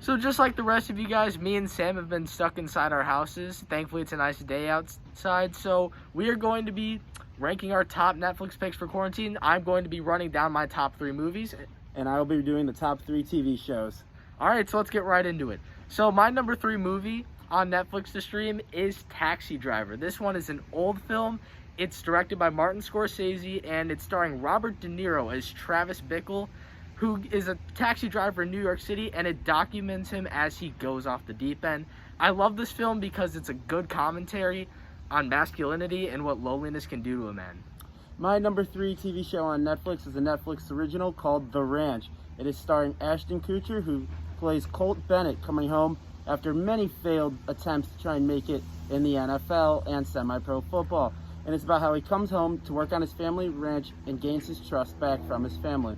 So just like the rest of you guys, me and Sam have been stuck inside our houses. Thankfully, it's a nice day outside, so we are going to be ranking our top Netflix picks for quarantine. I'm going to be running down my top 3 movies. And I will be doing the top 3 TV shows. All right, so let's get right into it. So my number 3 movie on Netflix to stream is Taxi Driver. This one is an old film. It's directed by Martin Scorsese, and it's starring Robert De Niro as Travis Bickle, who is a taxi driver in New York City, and it documents him as he goes off the deep end. I love this film because it's a good commentary on masculinity and what loneliness can do to a man. My number 3 TV show on Netflix is a Netflix original called The Ranch. It is starring Ashton Kutcher, who plays Colt Bennett, coming home after many failed attempts to try and make it in the NFL and semi-pro football. And it's about how he comes home to work on his family ranch and gains his trust back from his family.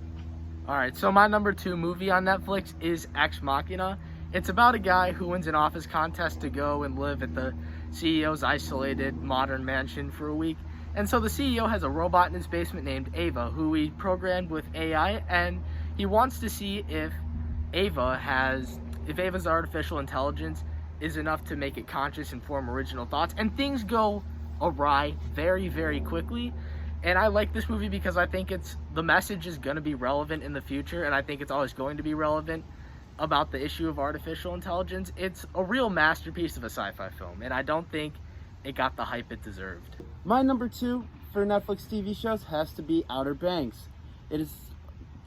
All right, so my number 2 movie on Netflix is Ex Machina. It's about a guy who wins an office contest to go and live at the CEO's isolated modern mansion for a week. And so the CEO has a robot in his basement named Ava, who he programmed with AI, and he wants to see if Ava's artificial intelligence is enough to make it conscious and form original thoughts. And things go awry very, very quickly. And I like this movie because I think the message is going to be relevant in the future, and I think it's always going to be relevant about the issue of artificial intelligence. It's a real masterpiece of a sci-fi film, and I don't think it got the hype it deserved. My number 2 for Netflix TV shows has to be Outer Banks. It is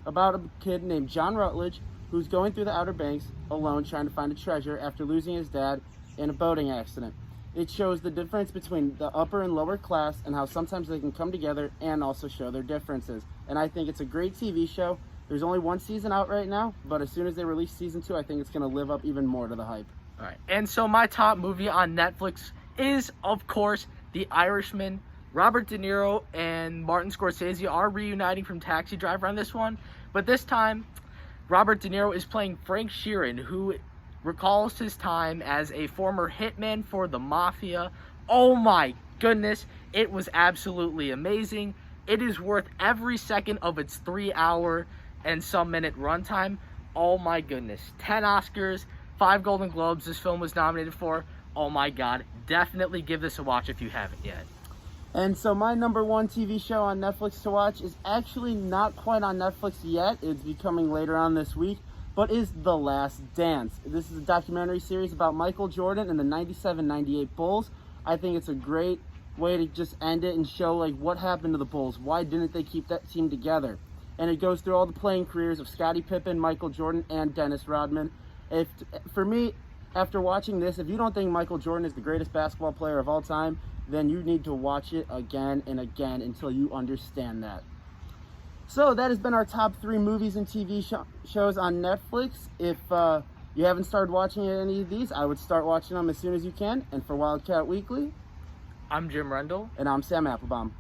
about a kid named John Rutledge who's going through the Outer Banks alone trying to find a treasure after losing his dad in a boating accident. It shows the difference between the upper and lower class and how sometimes they can come together and also show their differences. And I think it's a great TV show. There's only 1 season out right now, but as soon as they release season 2, I think it's going to live up even more to the hype. All right, and so my top movie on Netflix is, of course, The Irishman. Robert De Niro and Martin Scorsese are reuniting from Taxi Driver on this one, but this time, Robert De Niro is playing Frank Sheeran, who recalls his time as a former hitman for the mafia. Oh my goodness, it was absolutely amazing. It is worth every second of its 3-hour and some minute runtime. Oh my goodness, 10 Oscars, 5 Golden Globes this film was nominated for. Oh my god, definitely give this a watch if you haven't yet. And so my number 1 TV show on Netflix to watch is actually not quite on Netflix yet. It's becoming later on this week, but is The Last Dance. This is a documentary series about Michael Jordan and the 97-98 Bulls. I think it's a great way to just end it and show like what happened to the Bulls. Why didn't they keep that team together? And it goes through all the playing careers of Scottie Pippen, Michael Jordan, and Dennis Rodman. For me, after watching this, if you don't think Michael Jordan is the greatest basketball player of all time, then you need to watch it again and again until you understand that. So that has been our top 3 movies and TV shows on Netflix. If you haven't started watching any of these, I would start watching them as soon as you can. And for Wildcat Weekly, I'm Jim Rendell. And I'm Sam Applebaum.